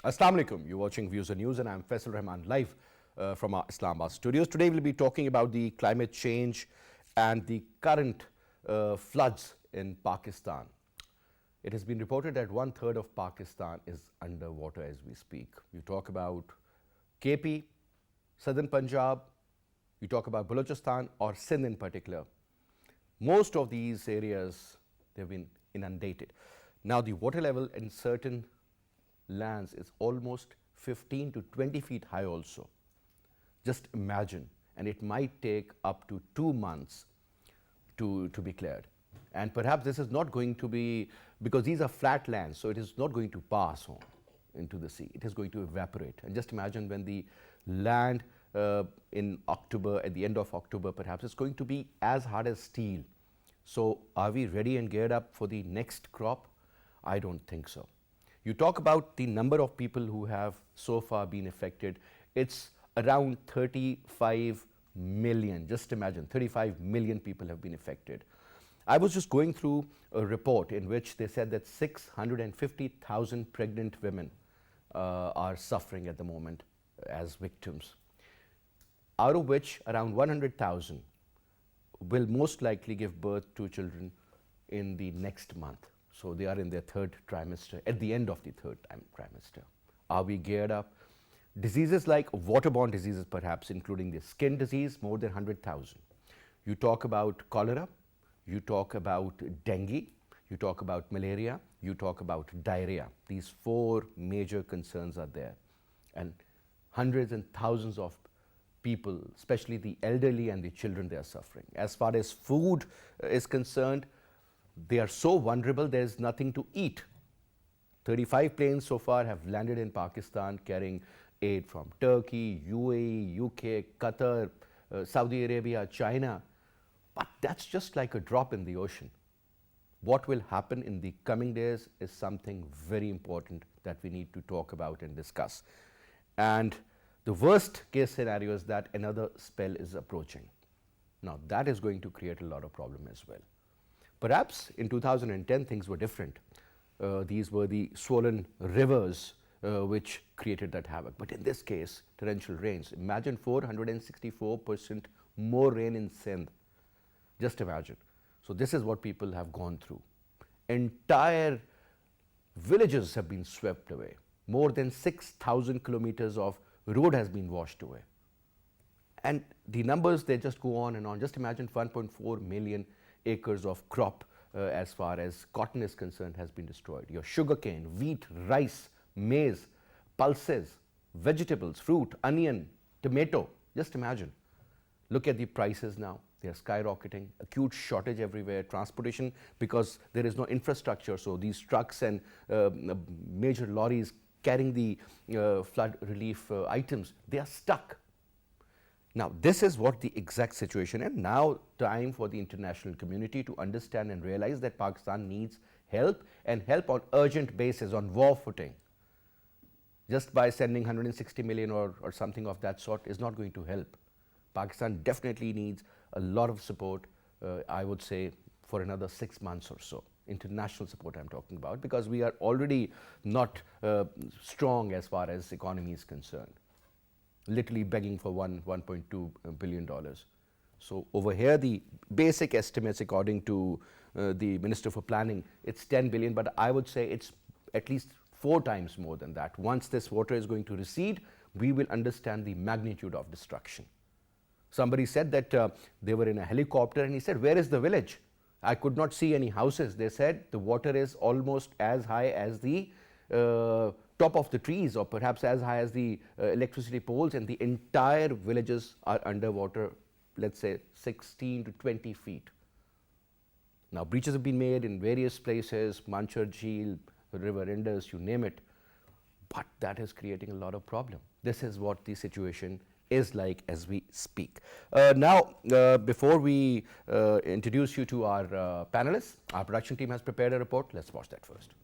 Assalamu alaikum. You're watching Views on News and I'm Faisal Rehman live from our Islamabad studios. Today we'll be talking about the climate change and the current floods in Pakistan. It has been reported that 1/3 of Pakistan is underwater as we speak. You talk about KP, southern Punjab, you talk about Balochistan or Sindh in particular. Most of these areas, they've been inundated. Now the water level in certain lands is almost 15 to 20 feet high also. Just imagine, and it might take up to 2 months to be cleared. And perhaps this is not going to be, because these are flat lands, so it is not going to pass on into the sea. It is going to evaporate. And just imagine when the land in October, at the end of October perhaps, it's going to be as hard as steel. So are we ready and geared up for the next crop? I don't think so. You talk about the number of people who have so far been affected. It's around 35 million. Just imagine, 35 million people have been affected. I was just going through a report in which they said that 650,000 pregnant women are suffering at the moment as victims, out of which around 100,000 will most likely give birth to children in the next month. So they are in their third trimester, at the end of the third trimester. Are we geared up? Diseases like waterborne diseases perhaps, including the skin disease, more than 100,000. You talk about cholera, you talk about dengue, you talk about malaria, you talk about diarrhea. These 4 major concerns are there. And hundreds and thousands of people, especially the elderly and the children, they are suffering. As far as food is concerned, they are so vulnerable, there is nothing to eat. 35 planes so far have landed in Pakistan carrying aid from Turkey, UAE, UK, Qatar, Saudi Arabia, China. But that's just like a drop in the ocean. What will happen in the coming days is something very important that we need to talk about and discuss. And the worst case scenario is that another spell is approaching. Now that is going to create a lot of problem as well. Perhaps in 2010 things were different. These were the swollen rivers which created that havoc. But in this case, torrential rains. Imagine 464% more rain in Sindh. Just imagine. So this is what people have gone through. Entire villages have been swept away. More than 6,000 kilometers of road has been washed away. And the numbers, they just go on and on. Just imagine 1.4 million acres of crop as far as cotton is concerned has been destroyed. Your sugarcane, wheat, rice, maize, pulses, vegetables, fruit, onion, tomato. Just imagine. Look at the prices now. They are skyrocketing, acute shortage everywhere, transportation, because there is no infrastructure. So these trucks and major lorries carrying the flood relief items, they are stuck. Now, this is what the exact situation is. Now, time for the international community to understand and realize that Pakistan needs help, and help on urgent basis, on war footing. Just by sending 160 million or something of that sort is not going to help. Pakistan definitely needs a lot of support, I would say, for another 6 months or so. International support I'm talking about, because we are already not strong as far as economy is concerned. Literally begging for $1.2 billion. So over here, the basic estimates according to the Minister for Planning, it's 10 billion, but I would say it's at least 4 times more than that. Once this water is going to recede, we will understand the magnitude of destruction. Somebody said that they were in a helicopter and he said, "Where is the village? I could not see any houses." They said the water is almost as high as the top of the trees, or perhaps as high as the electricity poles, and the entire villages are underwater, let's say 16 to 20 feet. Now breaches have been made in various places, Manchar Jheel, River Indus, you name it, but that is creating a lot of problem. This is what the situation is like as we speak. Now, before we introduce you to our panelists, our production team has prepared a report. Let's watch that first.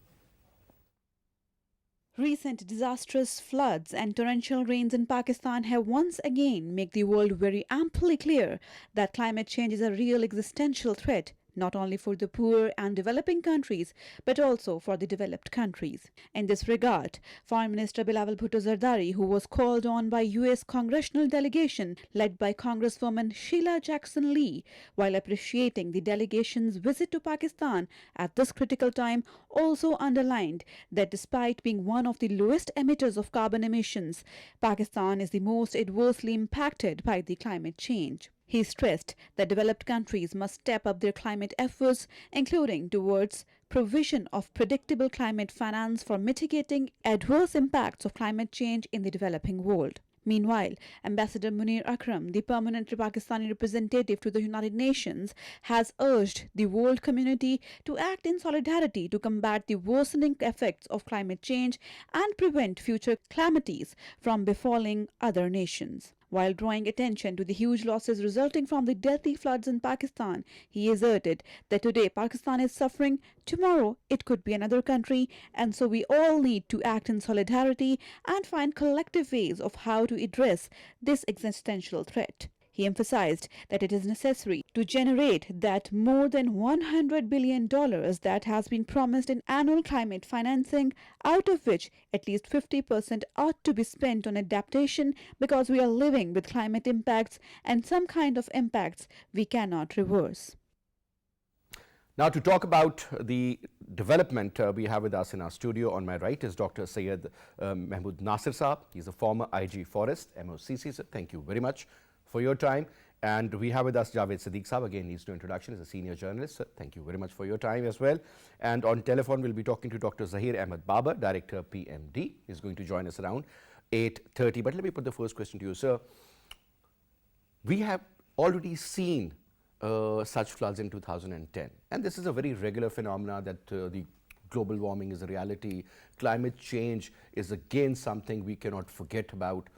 Recent disastrous floods and torrential rains in Pakistan have once again made the world very amply clear that climate change is a real existential threat not only for the poor and developing countries, but also for the developed countries. In this regard, Foreign Minister Bilawal Bhutto Zardari, who was called on by US congressional delegation led by Congresswoman Sheila Jackson Lee, while appreciating the delegation's visit to Pakistan at this critical time, also underlined that despite being one of the lowest emitters of carbon emissions, Pakistan is the most adversely impacted by the climate change. He stressed that developed countries must step up their climate efforts, including towards provision of predictable climate finance for mitigating adverse impacts of climate change in the developing world. Meanwhile, Ambassador Munir Akram, the permanent Pakistani representative to the United Nations, has urged the world community to act in solidarity to combat the worsening effects of climate change and prevent future calamities from befalling other nations. While drawing attention to the huge losses resulting from the deadly floods in Pakistan, he asserted that today Pakistan is suffering, tomorrow it could be another country, and so we all need to act in solidarity and find collective ways of how to address this existential threat. He emphasized that it is necessary to generate that more than $100 billion that has been promised in annual climate financing, out of which at least 50% ought to be spent on adaptation because we are living with climate impacts and some kind of impacts we cannot reverse. Now, to talk about the development, we have with us in our studio on my right is Dr. Syed Mahmood Nasir Saab. He's a former IG Forest, MOCC. So thank you very much for your time. And we have with us Javed Siddiq Saab. Again, needs no introduction. He's a senior journalist. So thank you very much for your time as well. And on telephone, we'll be talking to Dr. Zaheer Ahmad Babar, Director PMD. He's going to join us around 8:30. But let me put the first question to you, sir. We have already seen such floods in 2010. And this is a very regular phenomena that the global warming is a reality. Climate change is again something we cannot forget about.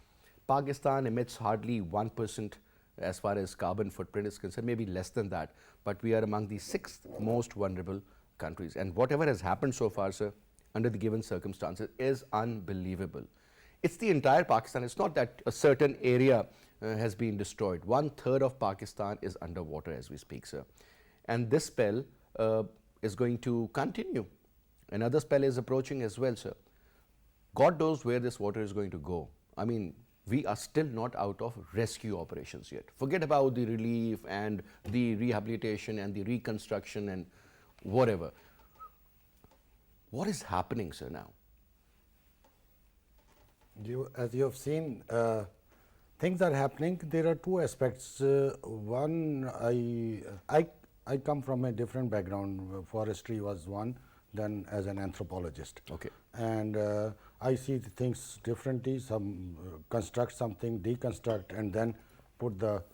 Pakistan emits hardly 1% as far as carbon footprint is concerned, maybe less than that. But we are among the 6th most vulnerable countries. And whatever has happened so far, sir, under the given circumstances is unbelievable. It's the entire Pakistan. It's not that a certain area has been destroyed. 1/3 of Pakistan is underwater as we speak, sir. And this spell is going to continue. Another spell is approaching as well, sir. God knows where this water is going to go. I mean, we are still not out of rescue operations yet. Forget about the relief and the rehabilitation and the reconstruction and whatever. What is happening, sir, now? As you have seen, things are happening. There are two aspects. One, I come from a different background. Forestry was one, then as an anthropologist. Okay. And I see the things differently. Some construct something, deconstruct, and then put the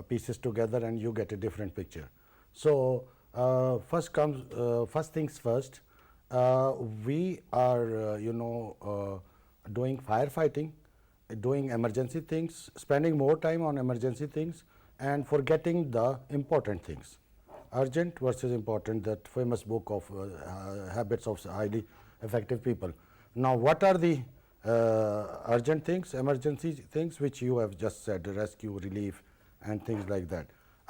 pieces together, and you get a different picture. So first things first. We are, doing firefighting, doing emergency things, spending more time on emergency things, and forgetting the important things. Urgent versus important, that famous book of habits of highly effective people. Now, what are the urgent things, emergency things, which you have just said, rescue, relief, and things like that.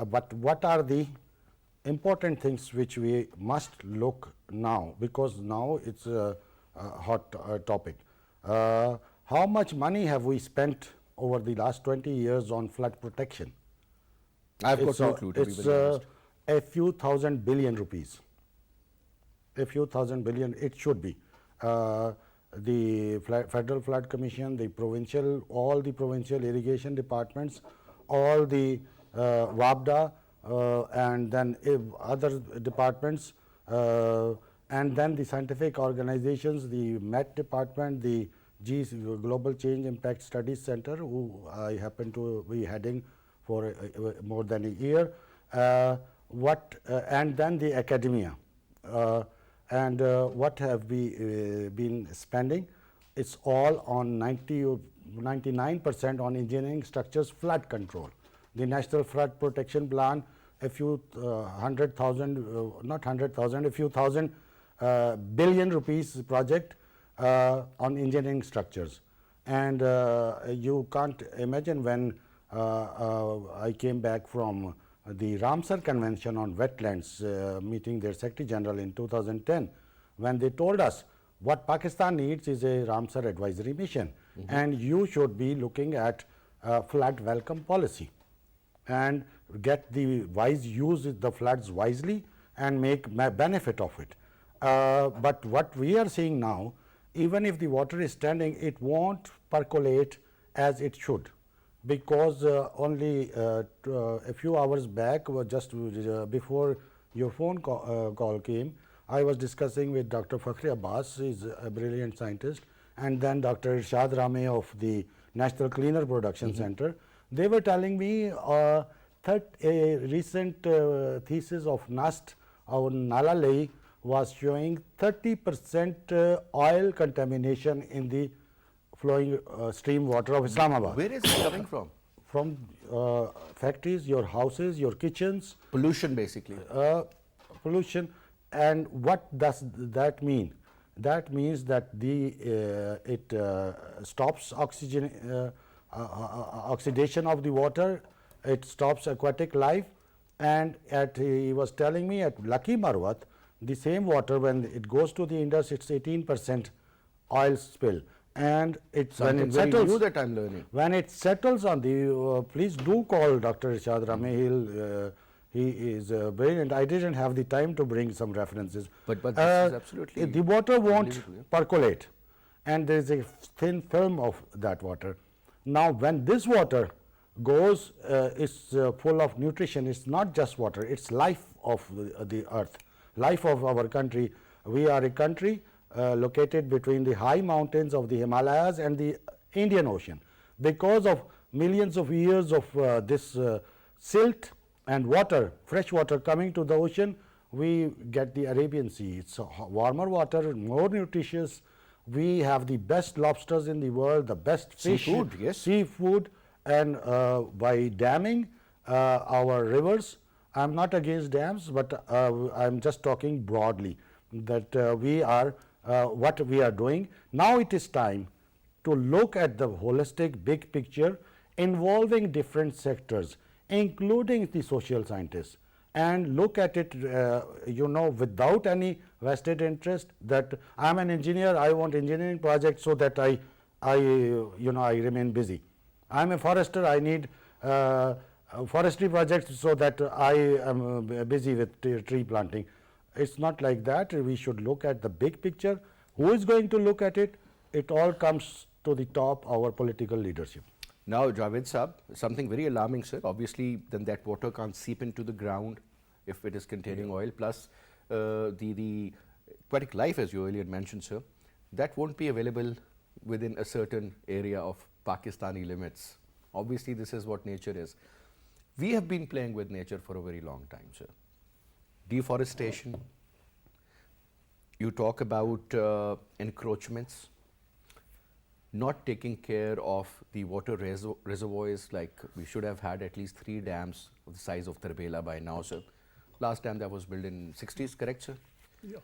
But what are the important things which we must look now, because now it's a hot topic. How much money have we spent over the last 20 years on flood protection? I've got no clue, to be very honest. A few thousand billion rupees. A few thousand billion, it should be. The Federal Flood Commission, the provincial, all the provincial irrigation departments, all the WAPDA, and then other departments, and then the scientific organizations, the MET department, the Global Change Impact Studies Center, who I happen to be heading for more than a year, and then the academia. And what have we been spending? It's all on 90 or 99% on engineering structures flood control. The National Flood Protection Plan, a few a few thousand billion rupees project on engineering structures. And you can't imagine when I came back from the Ramsar Convention on Wetlands, meeting their Secretary General in 2010, when they told us what Pakistan needs is a Ramsar advisory mission, and you should be looking at flood welcome policy and get the use the floods wisely and make benefit of it. But what we are seeing now, even if the water is standing, it won't percolate as it should, because only a few hours back, just before your phone call came, I was discussing with Dr. Fakhri Abbas, he is a brilliant scientist, and then Dr. Irshad Rame of the National Cleaner Production Center. They were telling me a recent thesis of NUST on Nala Leh was showing 30% oil contamination in the flowing stream water of Islamabad. Where is it coming from? From factories, your houses, your kitchens. Pollution, basically. Pollution. And what does that mean? That means that it stops oxidation of the water, it stops aquatic life, and he was telling me at Lucky Marwat, the same water, when it goes to the Indus, it's 18% oil spill. And when it settles, new that I'm learning. When it settles on the, please do call Dr. Irshad Rame. He is brilliant. I didn't have the time to bring some references. But this is absolutely the water won't percolate, and there is a thin film of that water. Now, when this water goes, is full of nutrition. It's not just water; it's life of the earth, life of our country. We are a country located between the high mountains of the Himalayas and the Indian Ocean. Because of millions of years of this silt and water, fresh water coming to the ocean, we get the Arabian Sea. It's warmer water, more nutritious. We have the best lobsters in the world, the best fish, seafood, yes. Seafood, and by damming our rivers, I'm not against dams, but I'm just talking broadly that we are what we are doing. Now it is time to look at the holistic big picture involving different sectors, including the social scientists, and look at it without any vested interest, that I'm an engineer, I want engineering projects so that I remain busy. I'm a forester, I need forestry projects so that I am busy with tree planting. It's not like that. We should look at the big picture. Who is going to look at it? It all comes to the top, our political leadership. Now, Javed Saab, something very alarming, sir. Obviously, then that water can't seep into the ground if it is containing oil. Plus, the aquatic life, as you earlier mentioned, sir, that won't be available within a certain area of Pakistani limits. Obviously, this is what nature is. We have been playing with nature for a very long time, sir. Deforestation. You talk about encroachments. Not taking care of the water reservoirs, like we should have had at least 3 dams of the size of Tarbela by now, sir. Last dam that was built in 60s, correct, sir? Yeah.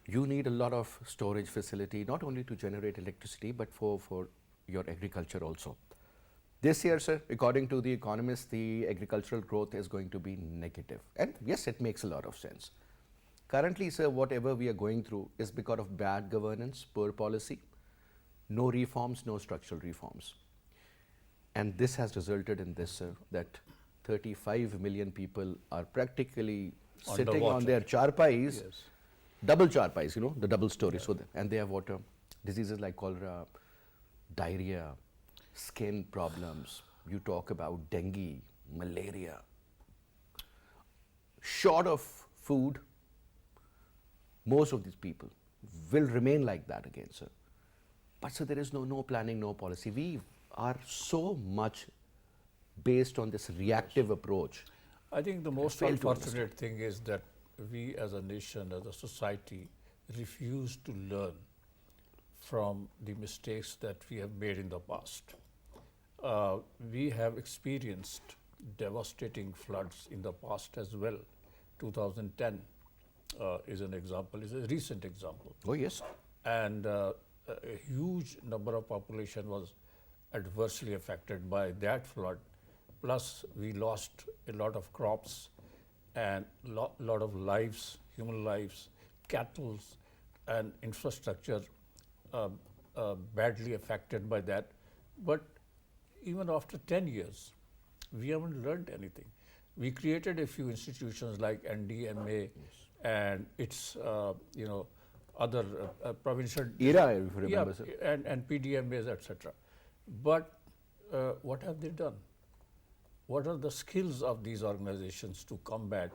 You need a lot of storage facility, not only to generate electricity, but for your agriculture also. This year, sir, according to the economists, the agricultural growth is going to be negative. And yes, it makes a lot of sense. Currently, sir, whatever we are going through is because of bad governance, poor policy. No reforms, no structural reforms. And this has resulted in this, sir, that 35 million people are practically sitting on their charpais, Yes. double charpais, the double story. So and they have water, diseases like cholera, diarrhea, skin problems. You talk about dengue, malaria. Short of food, most of these people will remain like that again, sir. But so there is no planning, no policy. We are so much based on this reactive approach. I think the most fail to unfortunate thing is that we as a nation, as a society, refuse to learn from the mistakes that we have made in the past. We have experienced devastating floods in the past as well. 2010 is an example, is a recent example. Oh, yes. And a huge number of population was adversely affected by that flood. plus we lost a lot of crops and lot of lives, human lives, cattle and infrastructure badly affected by that. But even after 10 years, we haven't learned anything. We created a few institutions like NDMA and its, other provincial ERA, if you yeah, remember, sir. and PDMAs, etc. But what have they done? What are the skills of these organizations to combat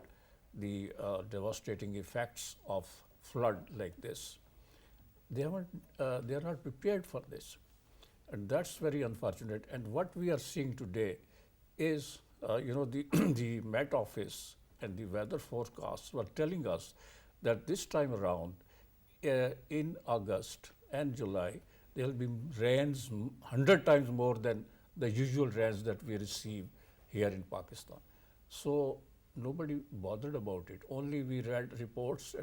the devastating effects of flood like this? They haven't. They are not prepared for this, and that's very unfortunate. And what we are seeing today is, the the Met Office and the weather forecasts were telling us that this time around, in August and July, there will be rains 100 times more than the usual rains that we receive here in Pakistan. So nobody bothered about it. Only we read reports,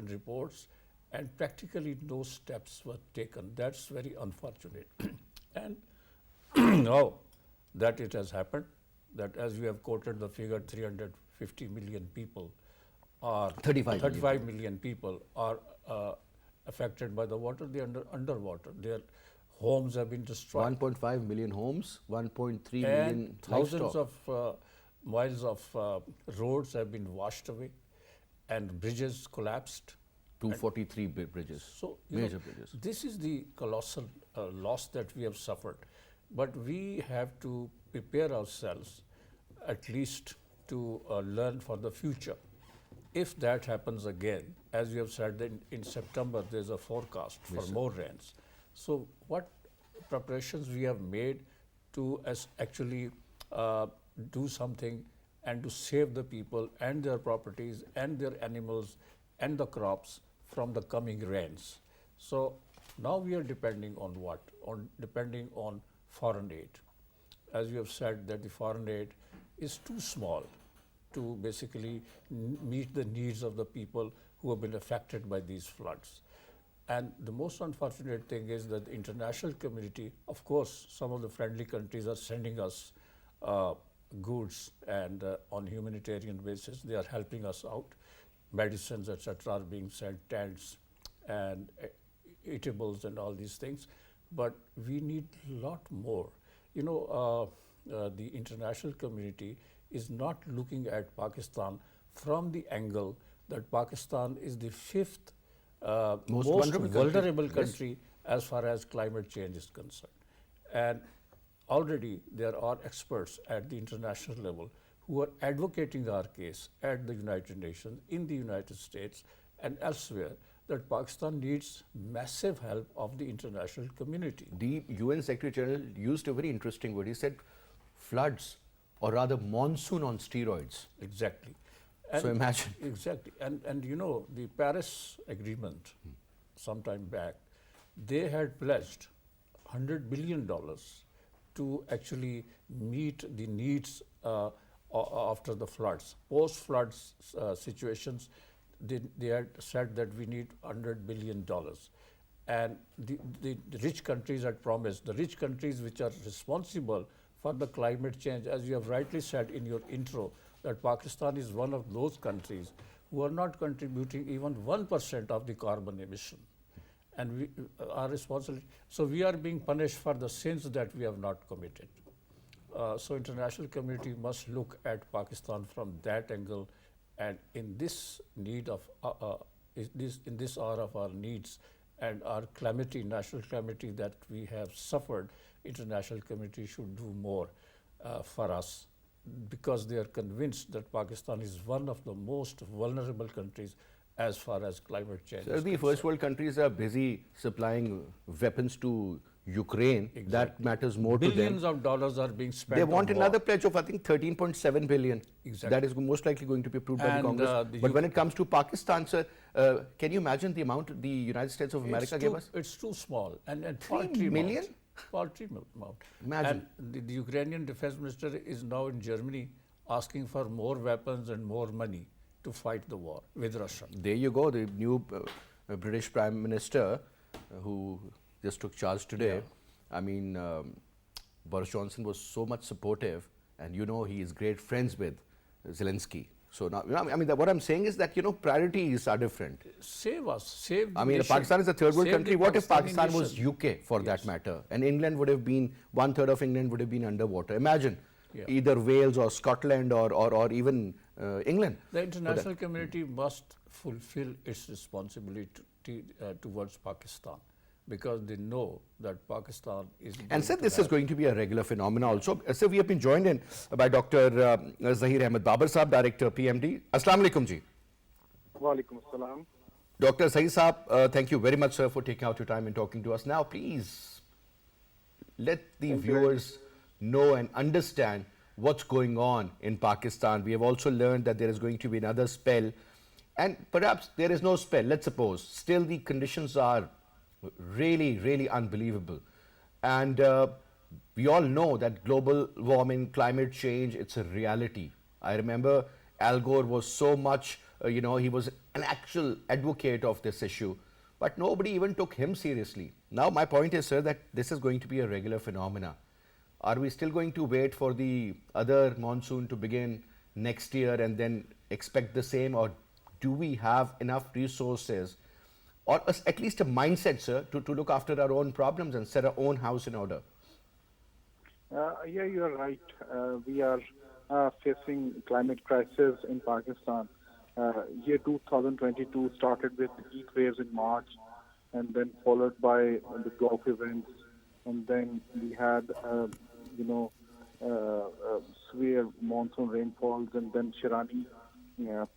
and practically no steps were taken. That's very unfortunate. And now that it has happened, that as you have quoted the figure, 350 million people are 35 million people are affected by the water. They are underwater. Their homes have been destroyed. 1.5 million homes, 1.3 and million thousands livestock. of miles of roads have been washed away, and bridges collapsed. 243 bridges, So major bridges. this is the colossal loss that we have suffered. But we have to prepare ourselves at least to learn for the future. If that happens again, as you have said, then in September there's a forecast for more rains. So what preparations we have made to actually do something and to save the people and their properties and their animals and the crops from the coming rains. So now we are depending on what? Depending on foreign aid. As you have said, that the foreign aid is too small to basically meet the needs of the people who have been affected by these floods. And the most unfortunate thing is that the international community, of course, some of the friendly countries are sending us goods, and on humanitarian basis, they are helping us out. Medicines, etc., are being sent, tents and eatables and all these things. But we need a lot more. The international community is not looking at Pakistan from the angle that Pakistan is the fifth most vulnerable country as far as climate change is concerned. And already there are experts at the international level who are advocating our case at the United Nations, in the United States and elsewhere, that Pakistan needs massive help of the international community. The UN Secretary General used a very interesting word. He said floods, or rather monsoon on steroids. Exactly. So imagine. Exactly. And the Paris Agreement sometime back, they had pledged $100 billion to actually meet the needs after the floods. Post-flood situations, they had said that we need $100 billion. And the rich countries had promised, the rich countries which are responsible for the climate change, as you have rightly said in your intro, that Pakistan is one of those countries who are not contributing even 1% of the carbon emission. And we are responsible. So we are being punished for the sins that we have not committed. So international community must look at Pakistan from that angle, and in this need of in this hour of our needs and our calamity, national calamity that we have suffered, international community should do more for us, because they are convinced that Pakistan is one of the most vulnerable countries as far as climate change is So the concerned. first world countries are busy supplying weapons to Ukraine. Exactly. That matters more Billions to them. of dollars are being spent. They want on another war. pledge of, I think, 13.7 billion. Exactly. That is most likely going to be approved by the And, Congress. the But when it comes to Pakistan, sir, can you imagine the amount the United States of America gave us? It's too small and 3 paltry million? amount. Paltry amount. Imagine. And the Ukrainian defense minister is now in Germany asking for more weapons and more money to fight the war with Russia. There you go, the new British Prime Minister who just took charge today. I mean, Boris Johnson was so much supportive and you know he is great friends with Zelensky. So now, I mean, what I'm saying is that, priorities are different. Save us, save the I mean, nation, Pakistan is a third world save country. the What if Pakistani Pakistan was nation. UK for that matter? And England would have been, 1/3 of England would have been underwater. Imagine either Wales or Scotland or even England. The international community must fulfill its responsibility towards Pakistan, because they know that Pakistan is. And said this is going to be a regular phenomenon also. So we have been joined in by Dr. Zaheer Ahmad Babar Sahab, Director PMD. Assalamu alaikum ji. Walaikum assalam. Dr. Saeed Sahab, thank you very much, sir, for taking out your time and talking to us. Now, please let the viewers know and understand what's going on in Pakistan. We have also learned that there is going to be another spell, and perhaps there is no spell, let's suppose. Still, the conditions are really, really unbelievable. And we all know that global warming, climate change, it's a reality. I remember Al Gore was so much, he was an actual advocate of this issue, but nobody even took him seriously. Now, my point is, sir, that this is going to be a regular phenomena. Are we still going to wait for the other monsoon to begin next year and then expect the same, or do we have enough resources or at least a mindset, sir, to look after our own problems and set our own house in order? Yeah, you are right. We are facing climate crisis in Pakistan. Year 2022 started with heat waves in March, and then followed by the Gulf events, and then we had severe monsoon rainfalls, and then Shirani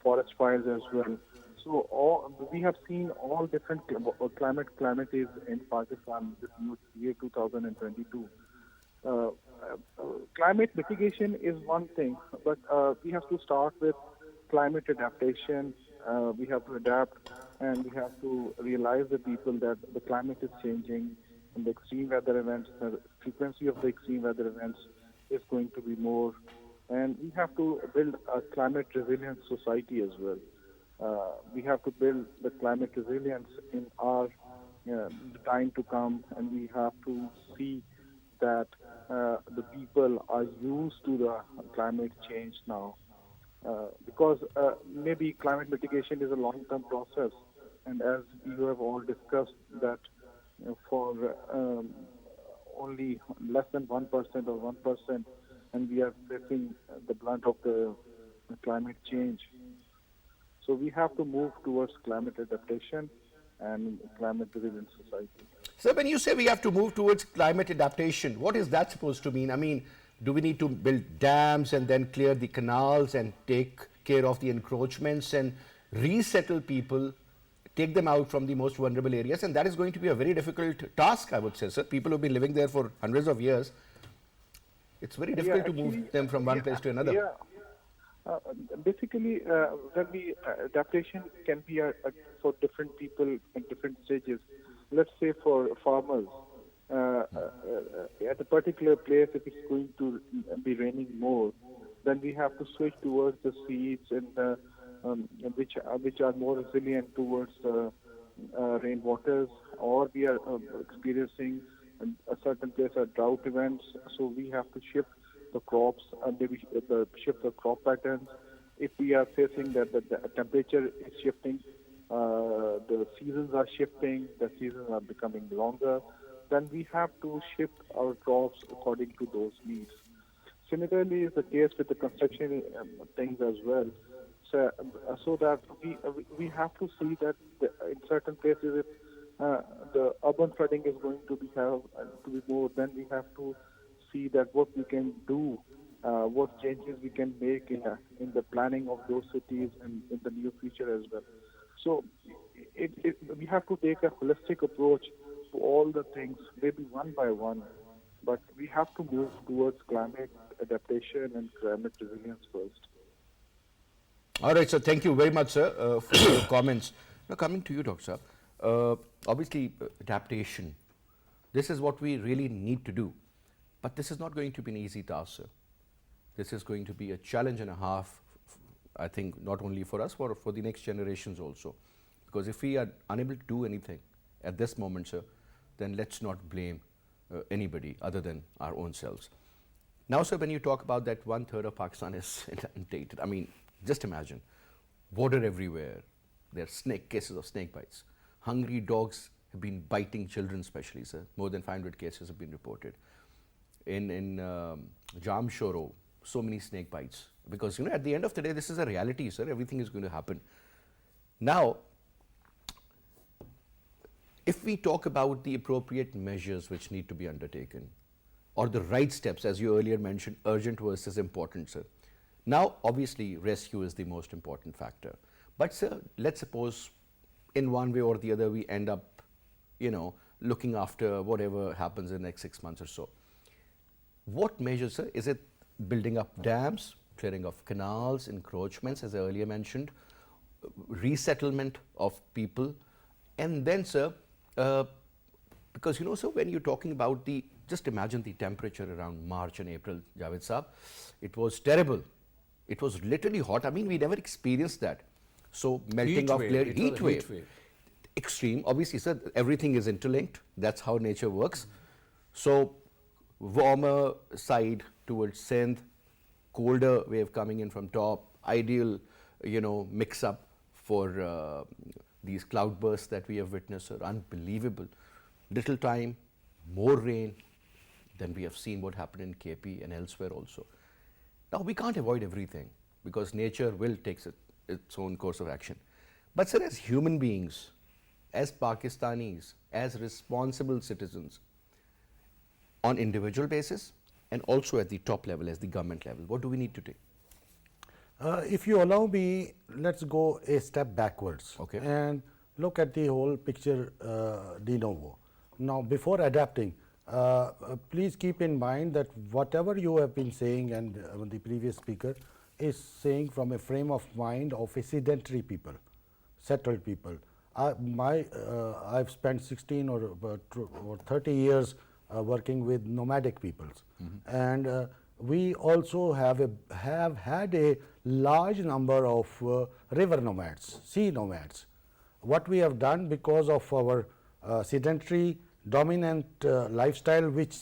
forest fires as well. So we have seen all different calamities in Pakistan this year 2022. Climate mitigation is one thing, but we have to start with climate adaptation. We have to adapt, and we have to realize the people that the climate is changing, and the extreme weather events, the frequency of the extreme weather events is going to be more, and we have to build a climate resilient society as well. We have to build the climate resilience in our the time to come, and we have to see that the people are used to the climate change now. Because maybe climate mitigation is a long-term process, and as you have all discussed that for only less than 1% or 1%, and we are facing the brunt of the climate change. So we have to move towards climate adaptation and climate resilient society. So when you say we have to move towards climate adaptation, what is that supposed to mean? I mean, do we need to build dams and then clear the canals and take care of the encroachments and resettle people, take them out from the most vulnerable areas? And that is going to be a very difficult task, I would say, sir. People who have been living there for hundreds of years, it's very difficult to move them from one place to another. Yeah. Basically, adaptation can be for different people at different stages. Let's say for farmers, at a particular place, if it's going to be raining more, then we have to switch towards the seeds and which are more resilient towards rainwaters, or we are experiencing a certain place drought events, so we have to shift the crops, maybe shift the crop patterns. If we are facing that the temperature is shifting, the seasons are shifting, the seasons are becoming longer, then we have to shift our crops according to those needs. Similarly is the case with the construction things as well. So that we have to see that in certain places, if the urban flooding is going to be more, then we have to see that what we can do, what changes we can make in the planning of those cities and in the near future as well. So we have to take a holistic approach to all the things, maybe one by one, but we have to move towards climate adaptation and climate resilience first. All right, so thank you very much, sir, for your comments. Now, coming to you, Doctor Saab, obviously, adaptation, this is what we really need to do. But this is not going to be an easy task, sir. This is going to be a challenge and a half, I think, not only for us, for the next generations also. Because if we are unable to do anything at this moment, sir, then let's not blame anybody other than our own selves. Now, sir, when you talk about that 1/3 of Pakistan is inundated, I mean, just imagine, water everywhere. There are cases of snake bites. Hungry dogs have been biting children, especially, sir. More than 500 cases have been reported. In Jamshoro, so many snake bites. Because, you know, at the end of the day, this is a reality, sir. Everything is going to happen. Now, if we talk about the appropriate measures which need to be undertaken, or the right steps, as you earlier mentioned, urgent versus important, sir. Now, obviously, rescue is the most important factor. But, sir, let's suppose in one way or the other we end up, you know, looking after whatever happens in the next 6 months or so. What measures, sir? Is it building up dams, clearing of canals, encroachments, as I earlier mentioned, resettlement of people, and then, sir, because, you know, sir, when you're talking about just imagine the temperature around March and April, Javed Saab, it was terrible. It was literally hot. I mean, we never experienced that. So melting Heat of wave. glacier, It was heat a wave. heat wave. Extreme. Obviously, sir, everything is interlinked. That's how nature works. So warmer side towards Sindh, colder wave coming in from top, ideal, you know, mix up for these cloudbursts that we have witnessed are unbelievable. Little time, more rain than we have seen what happened in KP and elsewhere also. Now, we can't avoid everything because nature will take its own course of action. But, sir, as human beings, as Pakistanis, as responsible citizens, on individual basis and also at the top level, as the government level, what do we need to do? If you allow me, let's go a step backwards, Okay. and look at the whole picture de novo. Now, before adapting, please keep in mind that whatever you have been saying, and the previous speaker is saying from a frame of mind of a sedentary people, settled people. I've spent 16 or 30 years working with nomadic peoples, and we also have had a large number of river nomads, sea nomads. What we have done because of our sedentary dominant lifestyle, which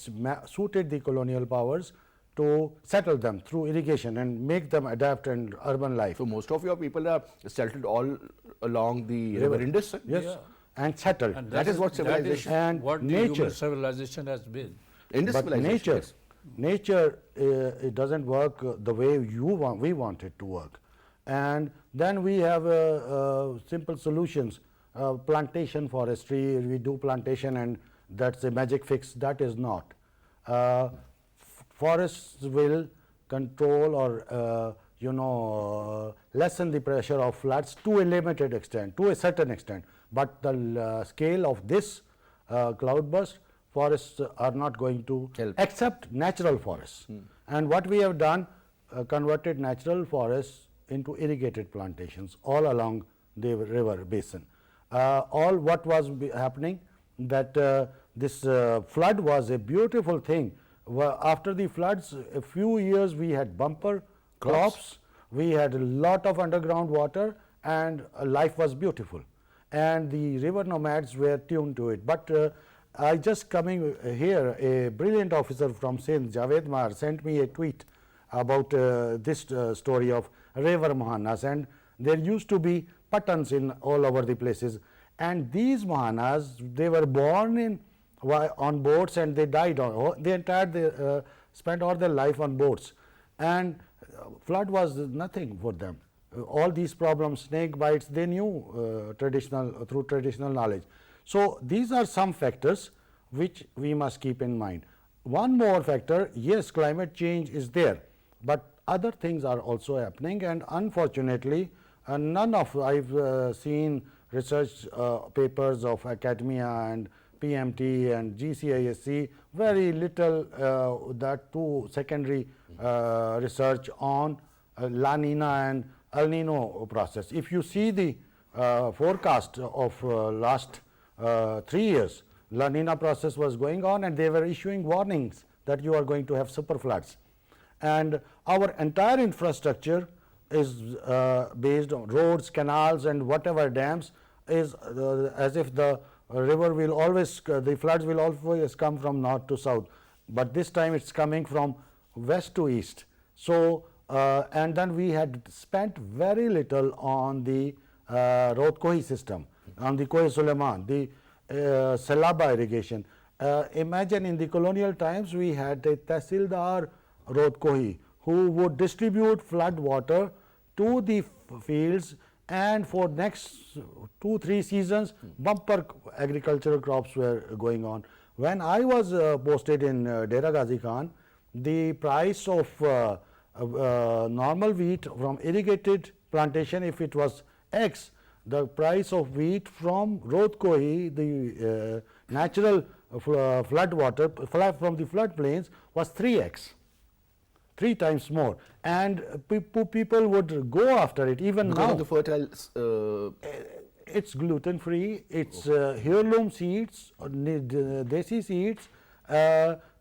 suited the colonial powers, to settle them through irrigation and make them adapt in urban life. So, most of your people are settled all along the river Indus, sir? Yes, Yeah. and settled. And That is what civilization and what the nature. human civilization has been. Indus But civilization, yes. nature, it doesn't work the way we want it to work. And then we have simple solutions. Plantation forestry, we do plantation and that's a magic fix. That is not. Forests will control or lessen the pressure of floods to a limited extent, to a certain extent. But the scale of this cloudburst, forests are not going to help, except natural forests. And what we have done, converted natural forests into irrigated plantations all along the river basin. All what was happening, that this flood was a beautiful thing. After the floods, a few years we had bumper crops, we had a lot of underground water, and life was beautiful. And the river nomads were tuned to it. But I just coming here, a brilliant officer from Sindh, Javed, sent me a tweet about this story of river Mohanas, and there used to be patans in all over the places, and these Mohanas, they were born on boats and they died on, they spent all their life on boats, and flood was nothing for them. All these problems, snake bites, they knew through traditional knowledge. So these are some factors which we must keep in mind. One more factor, yes, climate change is there, but other things are also happening, and unfortunately, I've seen research papers of academia and PMT and GCISC, very little that too secondary research on La Nina and El Nino process. If you see the forecast of last 3 years, La Nina process was going on and they were issuing warnings that you are going to have super floods. And our entire infrastructure is based on roads, canals and whatever dams, is as if the river will always, the floods will always come from north to south. But this time it's coming from west to east. So, and then we had spent very little on the Rod Kohi system, on the Kohi Suleiman, the Salaba irrigation. Imagine in the colonial times we had a Tehsildar Rod Kohi who would distribute flood water to the fields, and for next 2-3 seasons bumper agricultural crops were going on. When I was posted in Dera Ghazi Khan, the price of normal wheat from irrigated plantation, if it was X, the price of wheat from Rod Kohi, the natural flood water from the flood plains, was 3x, 3 times more, and people would go after it even Because now. of the fertile It's gluten free, it's heirloom seeds, desi seeds,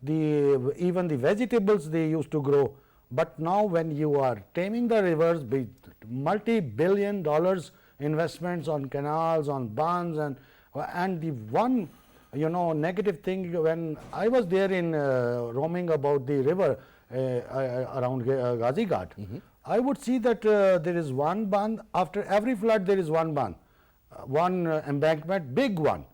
even the vegetables they used to grow. But now when you are taming the rivers with multi-billion dollars investments on canals, on bunds, and the one negative thing, when I was there in roaming about the river around Ghazi Ghat, I would see that there is one bund, after every flood there is one bund, one embankment, big one,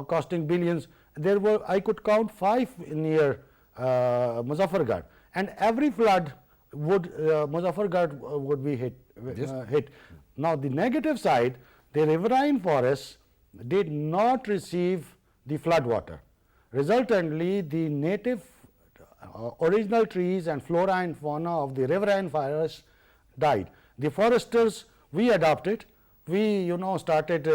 costing billions. There were, I could count 5 near Muzaffargarh, and every flood would Muzaffargarh would be hit. Now the negative side, the riverine forests did not receive the flood water. Resultantly, the native original trees and flora and fauna of the riverine forests died. The foresters, we adopted, we started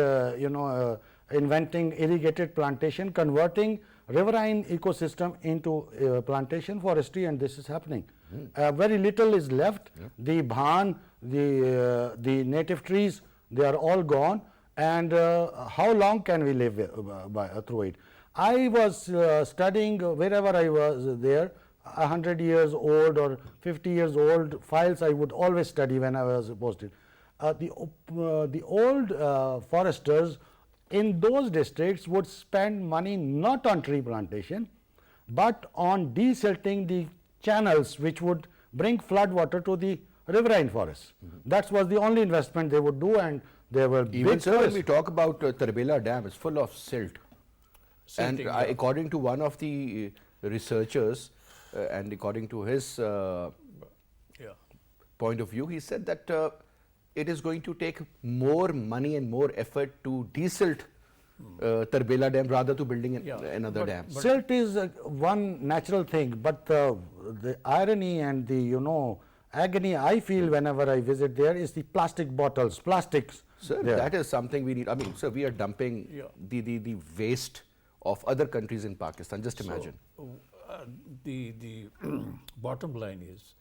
inventing irrigated plantation, converting riverine ecosystem into plantation forestry, and this is happening. Very little is left. The bhan, the native trees, they are all gone, and how long can we live through it? I was studying wherever I was there, 100 years old or 50 years old files I would always study when I was posted. The old foresters in those districts would spend money not on tree plantation, but on desilting the channels which would bring flood water to the riverine forests. That was the only investment they would do, and there were Even big sir, when forests. we talk about Tarbela Dam, it's full of silt. And Silting, yeah. according to one of the researchers, and according to his Yeah. point of view, he said that it is going to take more money and more effort to desilt Tarbela Dam rather to building another dam. Silt is one natural thing, but the irony and the agony I feel whenever I visit there is the plastic bottles, plastics. Sir, there. that is something we need. I mean, sir, we are dumping the waste of other countries in Pakistan. Just imagine. So, the bottom line is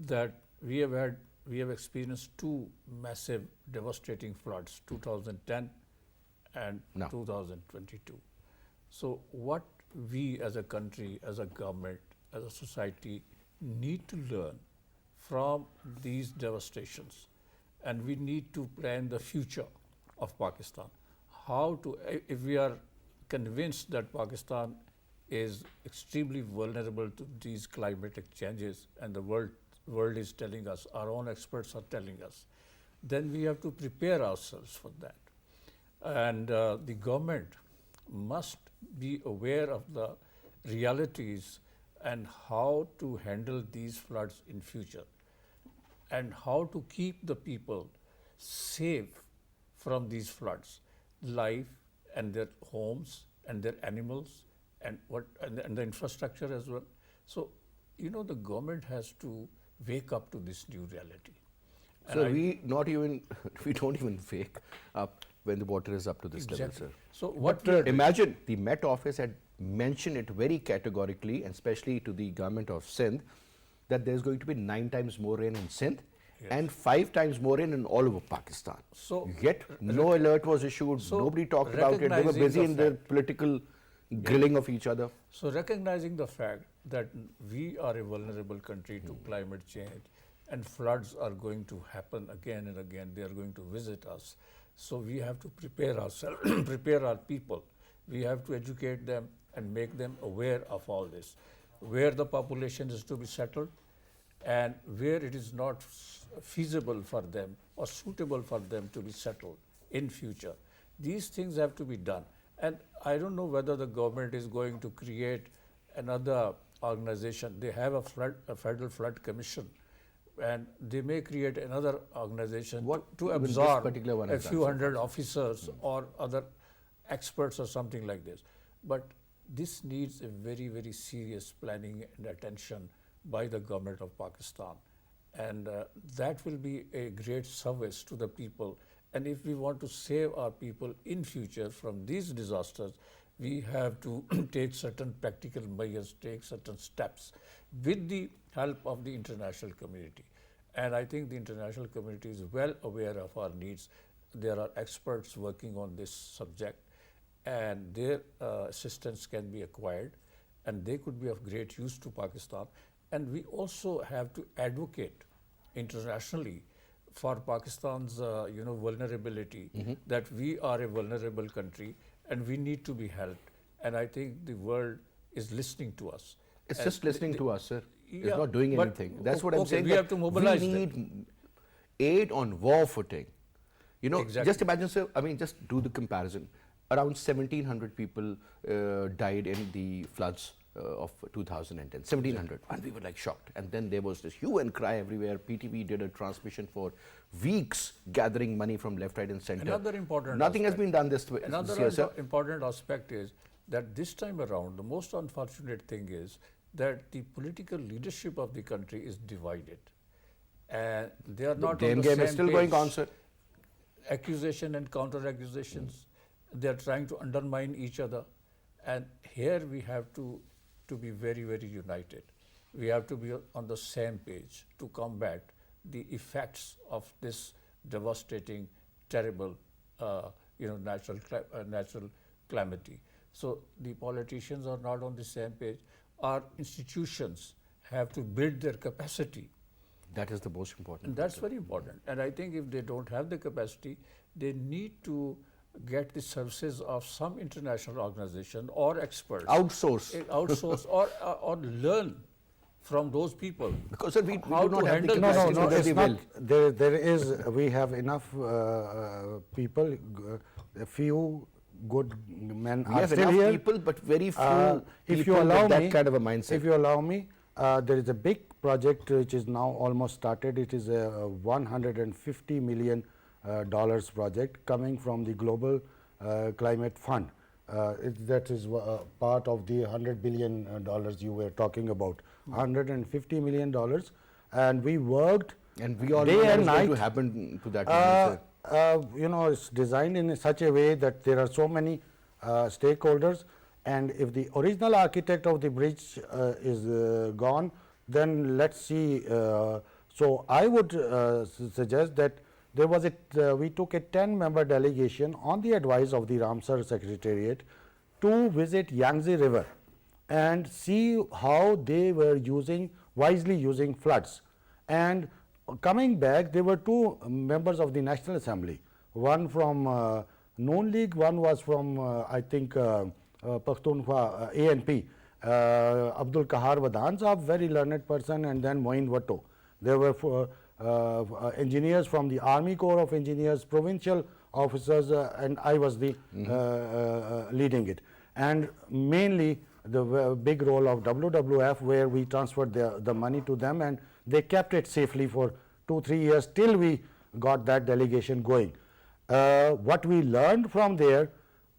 that we have experienced 2 massive devastating floods, 2010 and No. 2022. So what we as a country, as a government, as a society need to learn from these devastations, and we need to plan the future of Pakistan. How to, if we are convinced that Pakistan is extremely vulnerable to these climatic changes, and the world is telling us, our own experts are telling us, then we have to prepare ourselves for that. And the government must be aware of the realities and how to handle these floods in future, and how to keep the people safe from these floods, life and their homes and their animals and the infrastructure as well. So, the government has to wake up to this new reality. So we don't even wake up when the water is up to this level, Exactly. sir. So what Imagine the Met Office had mentioned it very categorically, and especially to the government of Sindh, that there's going to be 9 times more rain in Sindh and 5 times more rain in all over Pakistan. So, yet no alert was issued, so nobody talked about it, they were recognizing busy the in their fact- political grilling of each other. So recognizing the fact that we are a vulnerable country to climate change, and floods are going to happen again and again, they are going to visit us. So we have to prepare ourselves, prepare our people. We have to educate them and make them aware of all this. Where the population is to be settled, and where it is not feasible for them or suitable for them to be settled in future. These things have to be done. And I don't know whether the government is going to create another organization. They have a federal flood commission, and they may create another organization to even this absorb particular one a has done few so hundred officers or other experts or something like this. But this needs a very, very serious planning and attention by the government of Pakistan. And that will be a great service to the people. And if we want to save our people in future from these disasters, we have to take certain practical measures, take certain steps with the help of the international community. And I think the international community is well aware of our needs. There are experts working on this subject, and their assistance can be acquired, and they could be of great use to Pakistan. And we also have to advocate internationally for Pakistan's vulnerability, that we are a vulnerable country and we need to be helped. And I think the world is listening to us. It's And just listening to us, sir. It's yeah, not doing but anything. That's what I'm okay, saying. we that have to mobilize we them. need aid on war footing. You know, Exactly. just imagine, sir, I mean, just do the comparison. Around 1,700 people died in the floods of 2010, 1,700. And we were like shocked. And then there was this hue and cry everywhere. PTV did a transmission for weeks, gathering money from left, right, and center. Another important Nothing has aspect. been done this year, Another sir. important aspect is that this time around, the most unfortunate thing is that the political leadership of the country is divided. And they are not The on blame the game same is still page. going on, sir. Accusation and counter accusations. They are trying to undermine each other. And here we have to be very, very united. We have to be on the same page to combat the effects of this devastating, terrible, natural calamity. So the politicians are not on the same page. Our institutions have to build their capacity. That is the most important. And that's very important. And I think if they don't have the capacity, they need to get the services of some international organization or experts. Outsource. Or learn from those people. Because sir, we How do to not have the handle No, capacity no, to no, do it's the not. will. There is, we have enough people, a few good men We are have still enough here. people, but very few If you people allow with that me, kind of a mindset. If you allow me, there is a big project which is now almost started. It is a $150 million dollars project coming from the Global Climate Fund. That is part of the $100 billion you were talking about. $150 million, and we worked And we all know day what and is going night. to happen to that money, sir. It's designed in such a way that there are so many stakeholders, and if the original architect of the bridge is gone, then let's see. So I would suggest that there was we took a 10-member delegation on the advice of the Ramsar Secretariat to visit Yangtze River and see how they were wisely using floods. And coming back, there were two members of the National Assembly, one from Noon League, one was from I think Pakhtunkhwa ANP, Abdul Kahar Wadan Saab, very learned person, and then Moin Watto. There were engineers from the Army Corps of Engineers, provincial officers, and I was the leading it. And mainly the big role of WWF, where we transferred the money to them, and they kept it safely for 2-3 years till we got that delegation going. What we learned from there,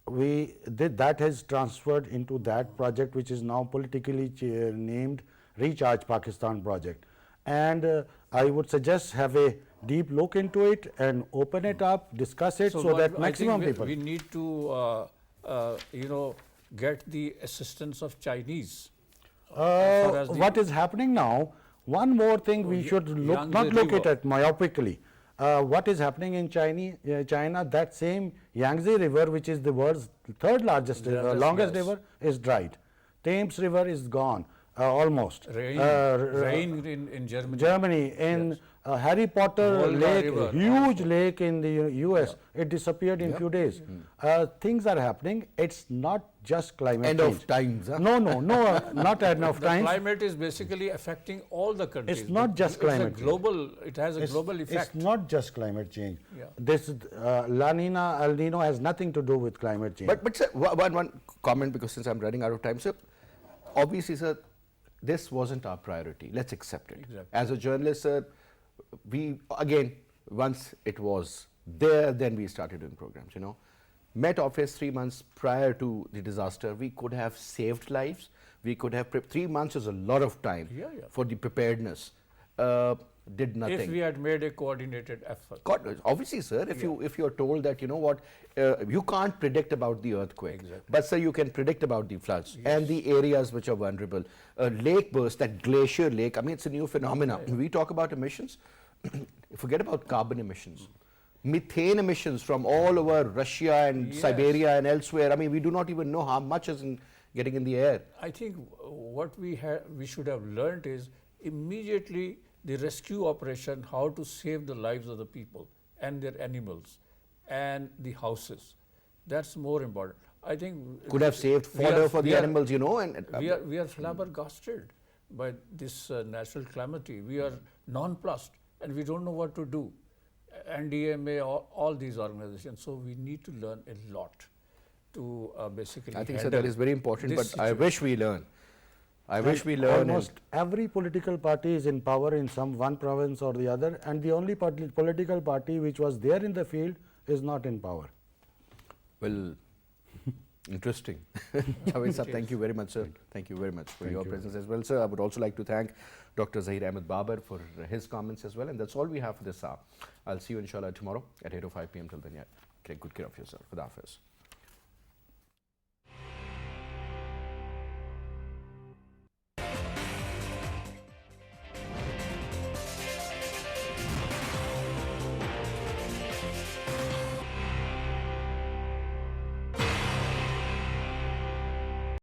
that has transferred into that project, which is now politically named Recharge Pakistan project. And I would suggest have a deep look into it and open it up, discuss it, so that maximum people. We need to, get the assistance of Chinese. as far as the- What is happening now, one more thing we should not look River. at myopically. What is happening in China, that same Yangtze River, which is the world's third largest river, Largest, longest yes. river, is dried. Thames River is gone, almost. Rhine in Germany. Germany, in Harry Potter Volga lake, River huge lake in the US, it disappeared in few days. Things are happening. It's not just climate End change. of times. Huh? No, not end of The times. climate is basically affecting all the countries. It's not just climate It's a change. global. It has a global effect. It's not just climate change. Yeah. This La Nina, El Nino has nothing to do with climate change. But sir, one comment, because since I'm running out of time, sir, obviously, sir, this wasn't our priority. Let's accept it. Exactly. As a journalist, sir, we, again, once it was there, then we started doing programs, you know. Met Office 3 months prior to the disaster, we could have saved lives. We could have, 3 months is a lot of time Yeah, yeah. for the preparedness. Did nothing. If we had made a coordinated effort. God, obviously, sir, if you're told that, you know what, you can't predict about the earthquake, Exactly. but sir, you can predict about the floods and the areas which are vulnerable. A lake burst, that glacier lake, I mean, it's a new phenomenon. We talk about emissions, forget about carbon emissions. Methane emissions from all over Russia and Siberia and elsewhere. I mean, we do not even know how much is getting in the air. I think what we should have learned is immediately the rescue operation, how to save the lives of the people and their animals and the houses. That's more important. I think Could have saved fodder for the animals, you know. And we are flabbergasted by this natural calamity. We are nonplussed and we don't know what to do. NDMA, all these organizations. So we need to learn a lot to basically. I think, sir, handle that is very important, but this I wish we learn. I wish we learn. Almost every political party is in power in one province or the other, and the only political party which was there in the field is not in power. Well, interesting. Javed sir, thank you very much, sir. Thank you very much for your presence as well, sir. I would also like to thank Dr. Zaheer Ahmed Babar for his comments as well. And that's all we have for this hour. I'll see you inshallah tomorrow at 8:05 p.m. Till then, yeah, take good care of yourself. Khuda Hafiz.